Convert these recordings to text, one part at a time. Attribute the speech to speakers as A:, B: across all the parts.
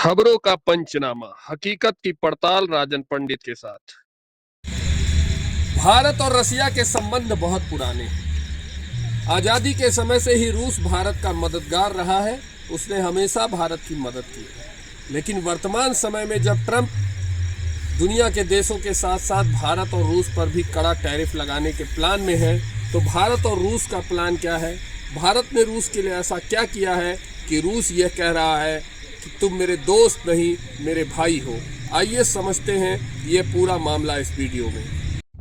A: खबरों का पंचनामा, हकीकत की पड़ताल राजन पंडित के साथ। भारत और रसिया के संबंध बहुत पुराने हैं। आजादी के समय से ही रूस भारत का मददगार रहा है। उसने हमेशा भारत की मदद की है। लेकिन वर्तमान समय में जब ट्रंप दुनिया के देशों के साथ साथ भारत और रूस पर भी कड़ा टैरिफ लगाने के प्लान में है, तो भारत और रूस का प्लान क्या है? भारत ने रूस के लिए ऐसा क्या किया है कि रूस यह कह रहा है कि तुम मेरे दोस्त नहीं, मेरे भाई हो? आइए समझते हैं ये पूरा मामला इस वीडियो में।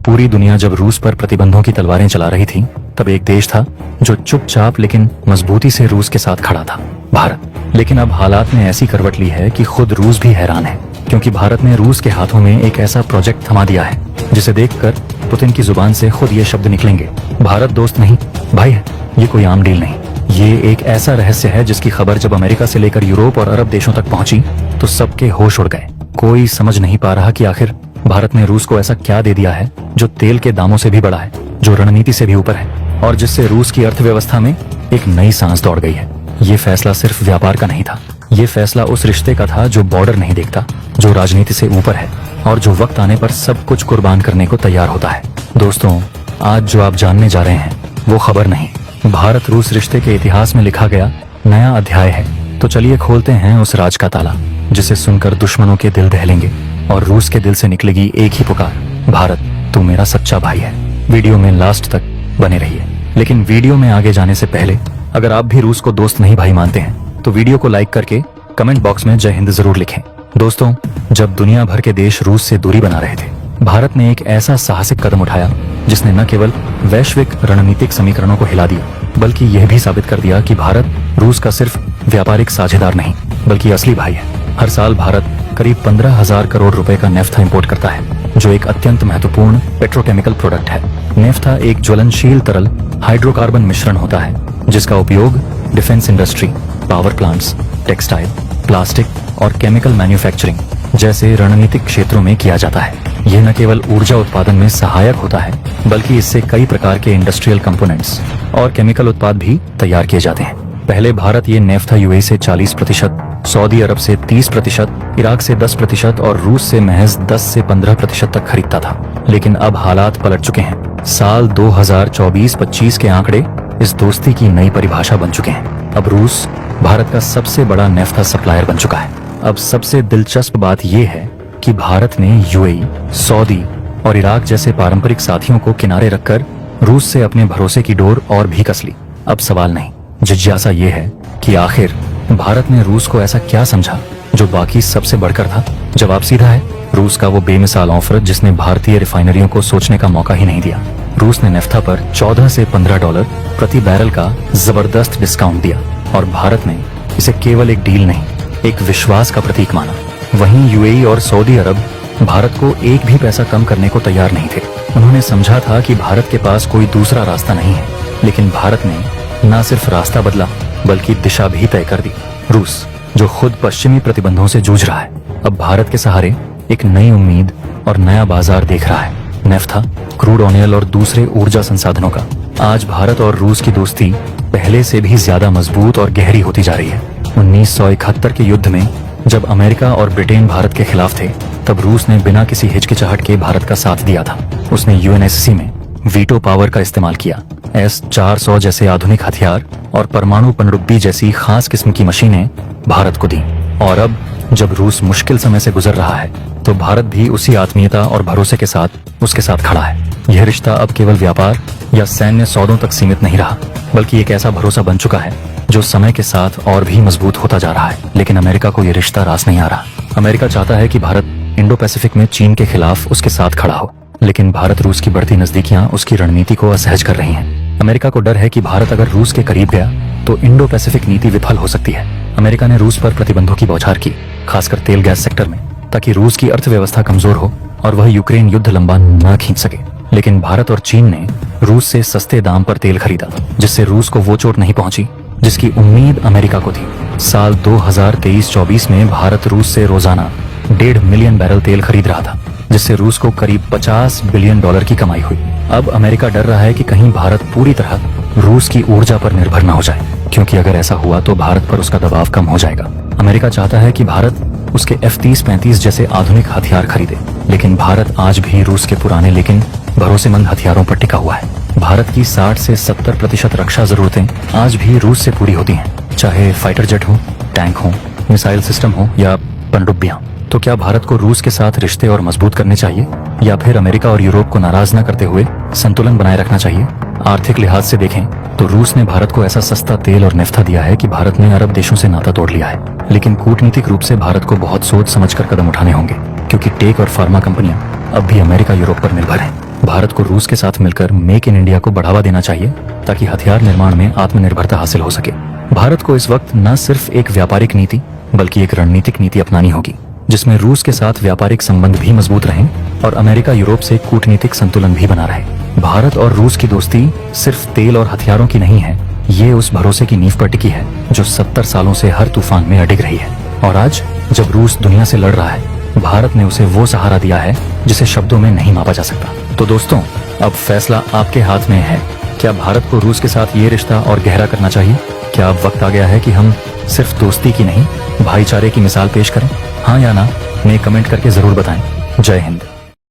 B: पूरी दुनिया जब रूस पर प्रतिबंधों की तलवारें चला रही थी, तब एक देश था जो चुपचाप लेकिन मजबूती से रूस के साथ खड़ा था, भारत। लेकिन अब हालात ने ऐसी करवट ली है कि खुद रूस भी हैरान है, क्योंकि भारत ने रूस के हाथों में एक ऐसा प्रोजेक्ट थमा दिया है जिसे देखकर पुतिन की जुबान से खुद ये शब्द निकलेंगे, भारत दोस्त नहीं भाई है। ये कोई आम डील नहीं, ये एक ऐसा रहस्य है जिसकी खबर जब अमेरिका से लेकर यूरोप और अरब देशों तक पहुंची तो सबके होश उड़ गए। कोई समझ नहीं पा रहा कि आखिर भारत ने रूस को ऐसा क्या दे दिया है जो तेल के दामों से भी बड़ा है, जो रणनीति से भी ऊपर है और जिससे रूस की अर्थव्यवस्था में एक नई सांस दौड़ गई है। ये फैसला सिर्फ व्यापार का नहीं था, ये फैसला उस रिश्ते का था जो बॉर्डर नहीं देखता, जो राजनीति से ऊपर है और जो वक्त आने पर सब कुछ कुर्बान करने को तैयार होता है। दोस्तों, आज जो आप जानने जा रहे हैं वो खबर नहीं, भारत रूस रिश्ते के इतिहास में लिखा गया नया अध्याय है। तो चलिए खोलते हैं उस राज का ताला, जिसे सुनकर दुश्मनों के दिल दहलेंगे और रूस के दिल से निकलेगी एक ही पुकार, भारत तू मेरा सच्चा भाई है। वीडियो में लास्ट तक बने रहिए। लेकिन वीडियो में आगे जाने से पहले अगर आप भी रूस को दोस्त नहीं भाई मानते हैं तो वीडियो को लाइक करके कमेंट बॉक्स में जय हिंद जरूर लिखें। दोस्तों, जब दुनिया भर के देश रूस से दूरी बना रहे थे, भारत ने एक ऐसा साहसिक कदम उठाया जिसने न केवल वैश्विक रणनीतिक समीकरणों को हिला दिया, बल्कि यह भी साबित कर दिया कि भारत रूस का सिर्फ व्यापारिक साझेदार नहीं बल्कि असली भाई है। हर साल भारत करीब 15,000 करोड़ रुपए का नेफ्था इंपोर्ट करता है, जो एक अत्यंत महत्वपूर्ण पेट्रोकेमिकल प्रोडक्ट है। नेफ्था एक ज्वलनशील तरल हाइड्रोकार्बन मिश्रण होता है जिसका उपयोग defence industry, power plants, textile, plastic और केमिकल मैन्युफैक्चरिंग जैसे रणनीतिक क्षेत्रों में किया जाता है। यह न केवल ऊर्जा उत्पादन में सहायक होता है बल्कि इससे कई प्रकार के इंडस्ट्रियल कंपोनेंट्स और केमिकल उत्पाद भी तैयार किए जाते हैं। पहले भारत ये नेफ्था यूएई से 40%, सऊदी अरब से 30%, इराक से 10% और रूस से महज 10 से 15% तक खरीदता था। लेकिन अब हालात पलट चुके हैं। साल 2024-25 के आंकड़े इस दोस्ती की नई परिभाषा बन चुके हैं। अब रूस भारत का सबसे बड़ा नेफ्था सप्लायर बन चुका है। अब सबसे दिलचस्प बात यह है कि भारत ने यूएई, सऊदी और इराक जैसे पारंपरिक साथियों को किनारे रखकर रूस से अपने भरोसे की डोर और भी कस ली। अब सवाल नहीं, जिज्ञासा ये है कि आखिर भारत ने रूस को ऐसा क्या समझा जो बाकी सबसे बढ़कर था। जवाब सीधा है, रूस का वो बेमिसाल ऑफर जिसने भारतीय रिफाइनरियों को सोचने का मौका ही नहीं दिया। रूस ने नेफ्था पर 14 से $15 प्रति बैरल का जबरदस्त डिस्काउंट दिया और भारत ने इसे केवल एक डील नहीं, एक विश्वास का प्रतीक माना। वहीं यूएई और सऊदी अरब भारत को एक भी पैसा कम करने को तैयार नहीं थे। उन्होंने समझा था कि भारत के पास कोई दूसरा रास्ता नहीं है। लेकिन भारत ने न सिर्फ रास्ता बदला बल्कि दिशा भी तय कर दी। रूस, जो खुद पश्चिमी प्रतिबंधों से जूझ रहा है, अब भारत के सहारे एक नई उम्मीद और नया बाजार देख रहा है, नेफ्था, क्रूड ऑयल और दूसरे ऊर्जा संसाधनों का। आज भारत और रूस की दोस्ती पहले से भी ज्यादा मजबूत और गहरी होती जा रही है। 1971 के युद्ध में जब अमेरिका और ब्रिटेन भारत के खिलाफ थे, तब रूस ने बिना किसी हिचकिचाहट के भारत का साथ दिया था। उसने यूएनएससी में वीटो पावर का इस्तेमाल किया, S-400 जैसे आधुनिक हथियार और परमाणु पनडुब्बी जैसी खास किस्म की मशीनें भारत को दी। और अब जब रूस मुश्किल समय से गुजर रहा है, तो भारत भी उसी आत्मीयता और भरोसे के साथ उसके साथ खड़ा है। यह रिश्ता अब केवल व्यापार या सैन्य सौदों तक सीमित नहीं रहा, बल्कि एक ऐसा भरोसा बन चुका है जो समय के साथ और भी मजबूत होता जा रहा है। लेकिन अमेरिका को यह रिश्ता रास नहीं आ रहा। अमेरिका चाहता है कि भारत इंडो पैसिफिक में चीन के खिलाफ उसके साथ खड़ा हो, लेकिन भारत रूस की बढ़ती नजदीकियां उसकी रणनीति को असहज कर रही हैं। अमेरिका को डर है कि भारत अगर रूस के करीब गया तो इंडो पैसिफिक नीति विफल हो सकती है। अमेरिका ने रूस पर प्रतिबंधों की बौछार की, खासकर तेल गैस सेक्टर में, ताकि रूस की अर्थव्यवस्था कमजोर हो और वह यूक्रेन युद्ध लंबा न खींच सके। लेकिन भारत और चीन ने रूस से सस्ते दाम पर तेल खरीदा, जिससे रूस को वो चोट नहीं पहुंची जिसकी उम्मीद अमेरिका को थी। साल 2023-24 में भारत रूस से रोजाना 1.5 मिलियन बैरल तेल खरीद रहा था, जिससे रूस को करीब $50 बिलियन की कमाई हुई। अब अमेरिका डर रहा है कि कहीं भारत पूरी तरह रूस की ऊर्जा पर निर्भर न हो जाए, क्योंकि अगर ऐसा हुआ तो भारत पर उसका दबाव कम हो जाएगा। अमेरिका चाहता है कि भारत उसके F-30-35 जैसे आधुनिक हथियार खरीदे, लेकिन भारत आज भी रूस के पुराने लेकिन भरोसेमंद हथियारों पर टिका हुआ है। भारत की 60 से 70% रक्षा जरूरतें आज भी रूस से पूरी होती हैं, चाहे फाइटर जेट हो, टैंक हो, मिसाइल सिस्टम हो या पनडुब्बियां। तो क्या भारत को रूस के साथ रिश्ते और मजबूत करने चाहिए, या फिर अमेरिका और यूरोप को नाराज न करते हुए संतुलन बनाए रखना चाहिए? आर्थिक लिहाज से देखें तो रूस ने भारत को ऐसा सस्ता तेल और नेफ्ता दिया है कि भारत ने अरब देशों से नाता तोड़ लिया है। लेकिन कूटनीतिक रूप से भारत को बहुत सोच समझकर कदम उठाने होंगे, क्योंकि टेक और फार्मा कंपनियां अब भी अमेरिका यूरोप पर निर्भर हैं। भारत को रूस के साथ मिलकर मेक इन इंडिया को बढ़ावा देना चाहिए, ताकि हथियार निर्माण में आत्मनिर्भरता हासिल हो सके। भारत को इस वक्त न सिर्फ एक व्यापारिक नीति बल्कि एक रणनीतिक नीति अपनानी होगी, जिसमें रूस के साथ व्यापारिक संबंध भी मजबूत रहें और अमेरिका यूरोप से कूटनीतिक संतुलन भी बना रहे। भारत और रूस की दोस्ती सिर्फ तेल और हथियारों की नहीं है, ये उस भरोसे की नींव पर टिकी है जो 70 सालों से हर तूफान में अडिग रही है। और आज जब रूस दुनिया से लड़ रहा है, भारत ने उसे वो सहारा दिया है जिसे शब्दों में नहीं मापा जा सकता। तो दोस्तों, अब फैसला आपके हाथ में है। क्या भारत को रूस के साथ ये रिश्ता और गहरा करना चाहिए? क्या अब वक्त आ गया है कि हम सिर्फ दोस्ती की नहीं, भाईचारे की मिसाल पेश करें? हाँ या ना, में कमेंट करके जरूर बताएं। जय हिंद।